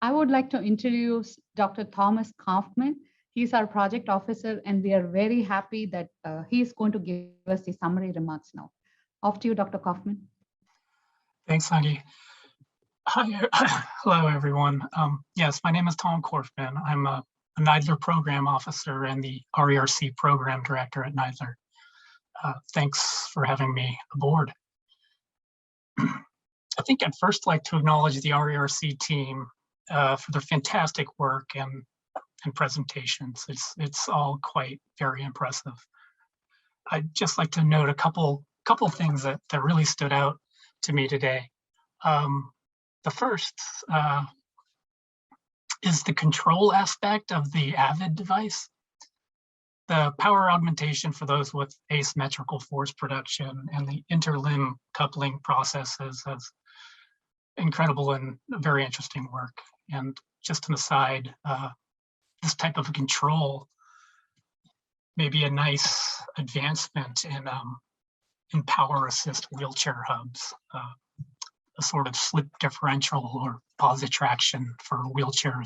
I would like to introduce Dr. Thomas Kaufman. He's our project officer, and we are very happy that he's going to give us the summary remarks now. Off to you, Dr. Kaufman. Thanks, Heidi. Hi, hello, everyone. Yes, my name is Tom Kaufman. I'm a NIDLR program officer and the RERC program director at NIDLR. Thanks for having me aboard. I think I'd first like to acknowledge the RERC team for their fantastic work and presentations. It's all quite very impressive. I'd just like to note a couple things that really stood out to me today. The first is the control aspect of the AVID device. The power augmentation for those with asymmetrical force production and the interlimb coupling processes is incredible and very interesting work. And just an aside, this type of control may be a nice advancement in power assist wheelchair hubs, a sort of slip differential or positive traction for wheelchair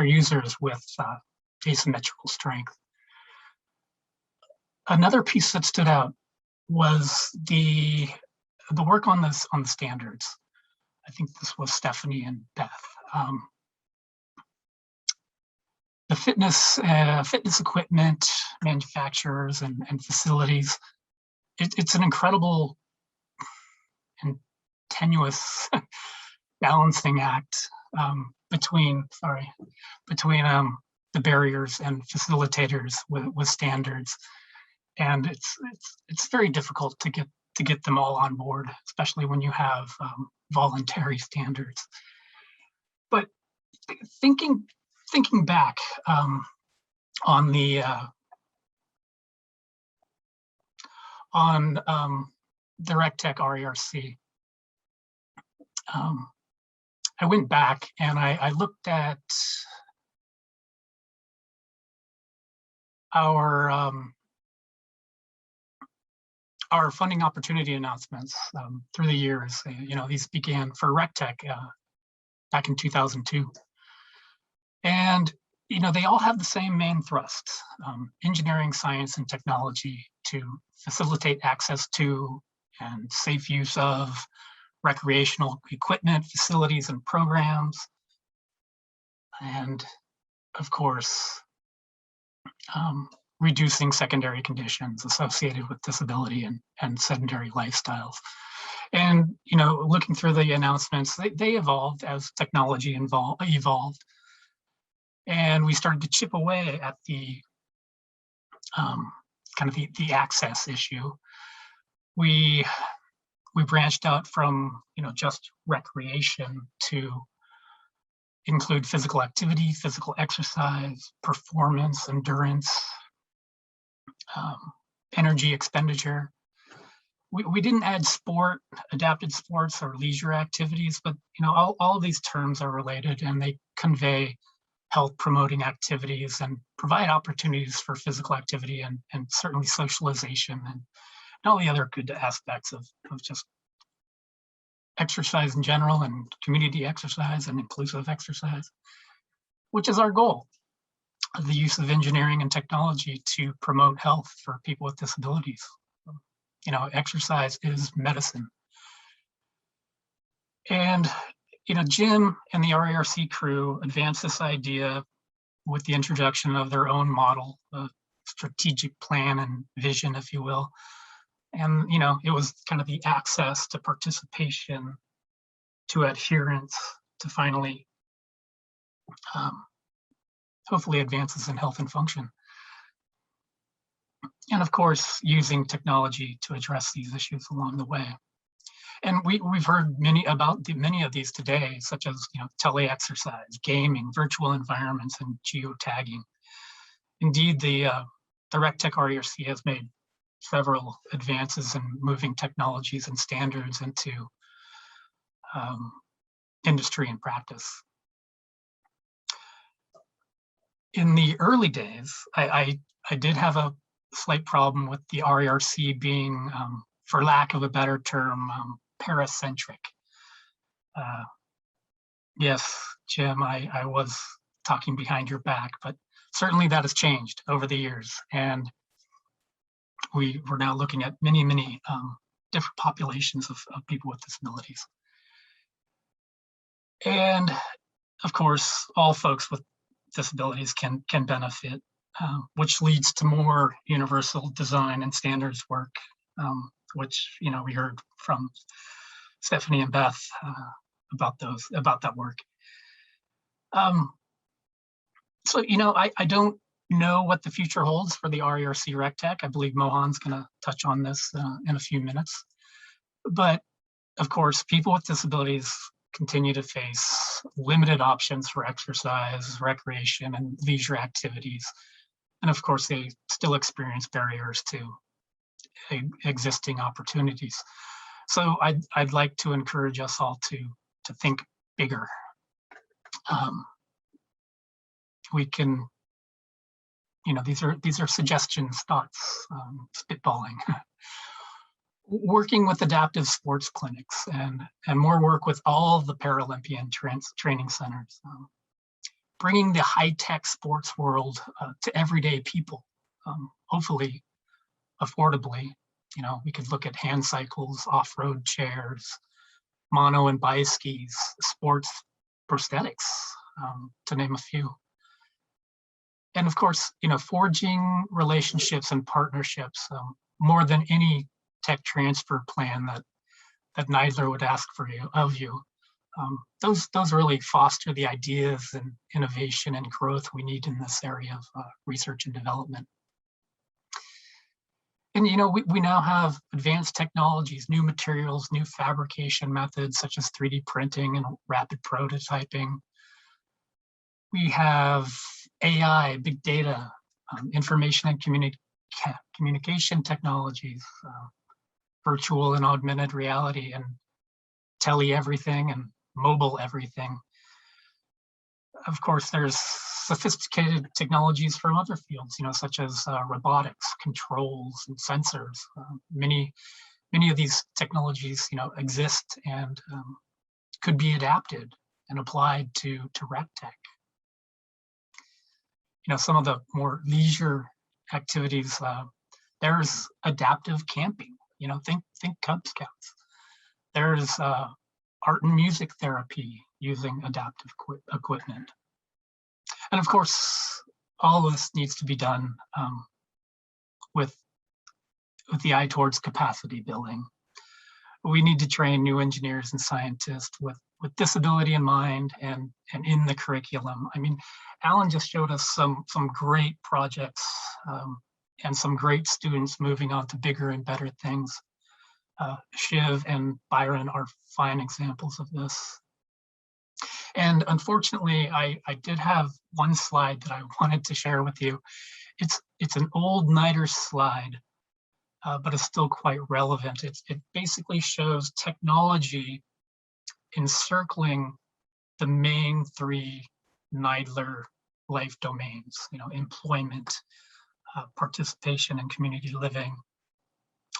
users with asymmetrical strength. Another piece that stood out was the work on the standards. I think this was Stephanie and Beth. The fitness equipment manufacturers and facilities. It's an incredible and tenuous balancing act between the barriers and facilitators with standards, and it's very difficult to get them all on board, especially when you have voluntary standards. But thinking back on the RERCTech RERC, I went back and I looked at our funding opportunity announcements through the years. You know, these began for RERCTech back in 2002. And, you know, they all have the same main thrust: engineering, science, and technology to facilitate access to and safe use of recreational equipment, facilities, and programs. And of course, reducing secondary conditions associated with disability and sedentary lifestyles. And, you know, looking through the announcements, they evolved as technology evolved. And we started to chip away at the kind of the access issue. We branched out from, you know, just recreation to include physical activity, physical exercise, performance, endurance, energy expenditure. We didn't add sport, adapted sports, or leisure activities, but, you know, all of these terms are related and they convey health promoting activities and provide opportunities for physical activity and certainly socialization and all the other good aspects of just exercise in general and community exercise and inclusive exercise, which is our goal of the use of engineering and technology to promote health for people with disabilities. You know, exercise is medicine. And, you know, Jim and the RERC crew advanced this idea with the introduction of their own model, a strategic plan and vision, if you will. And, you know, it was kind of the access to participation, to adherence, to finally, hopefully advances in health and function. And of course, using technology to address these issues along the way. And we've heard many of these today, such as, you know, tele-exercise, gaming, virtual environments, and geotagging. Indeed, the RERCTech RERC has made several advances in moving technologies and standards into industry and practice. In the early days, I did have a slight problem with the RERC being, for lack of a better term, paracentric. Yes, Jim, I was talking behind your back, but certainly that has changed over the years. And we're now looking at many different populations of people with disabilities. And of course, all folks with disabilities can benefit, which leads to more universal design and standards work, which we heard from Stephanie and Beth about that work. So I don't know what the future holds for the RERCRecTech. I believe Mohan's going to touch on this in a few minutes. But of course, people with disabilities continue to face limited options for exercise, recreation, and leisure activities. And of course, they still experience barriers to existing opportunities. So I'd like to encourage us all to think bigger. We can, these are suggestions, thoughts, spitballing. Working with adaptive sports clinics and more work with all of the Paralympian training centers, bringing the high-tech sports world to everyday people, hopefully affordably. We could look at hand cycles, off-road chairs, mono and bi-skis, sports prosthetics, to name a few. And of course, forging relationships and partnerships, more than any tech transfer plan that NIDLR would ask of you. Those really foster the ideas and innovation and growth we need in this area of research and development. And we now have advanced technologies, new materials, new fabrication methods such as 3D printing and rapid prototyping. We have AI, big data, information and communication technologies, virtual and augmented reality, and tele everything and mobile everything. Of course, there's sophisticated technologies from other fields, such as robotics, controls, and sensors. Many of these technologies, exist and could be adapted and applied to RECTech. Some of the more leisure activities, there's adaptive camping. Think Cub Scouts. There's art and music therapy using adaptive equipment. And of course, all of this needs to be done with the eye towards capacity building. We need to train new engineers and scientists with disability in mind and in the curriculum. I mean, Alan just showed us some great projects and some great students moving on to bigger and better things. Shiv and Byron are fine examples of this. And unfortunately, I did have one slide that I wanted to share with you. It's an old NIDLR slide, but it's still quite relevant. It basically shows technology encircling the main three NIDLR life domains, employment, participation in community living,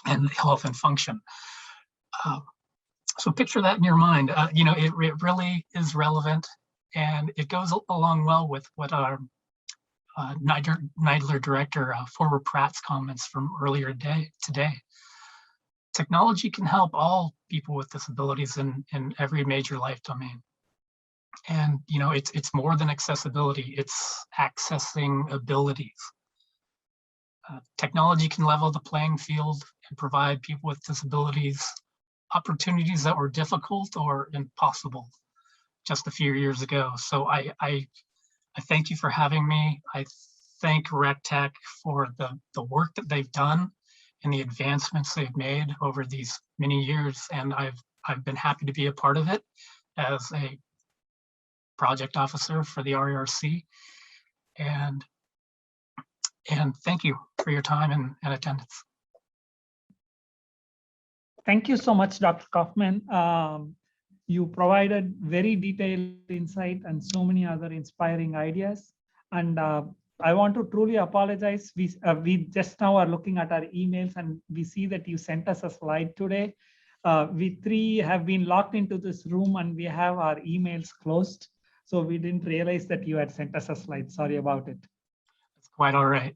and health and function. So picture that in your mind. It really is relevant, and it goes along well with what our NIDLR director, former Pratt's comments from earlier today. Technology can help all people with disabilities in every major life domain. And it's more than accessibility, it's accessing abilities. Technology can level the playing field and provide people with disabilities opportunities that were difficult or impossible just a few years ago. So I thank you for having me. I thank RECTech for the work that they've done and the advancements they've made over these many years. And I've been happy to be a part of it as a project officer for the RERC. And thank you for your time and attendance. Thank you so much, Dr. Kaufman. You provided very detailed insight and so many other inspiring ideas. And I want to truly apologize. We just now are looking at our emails and we see that you sent us a slide today. We three have been locked into this room and we have our emails closed. So we didn't realize that you had sent us a slide. Sorry about it. It's quite all right.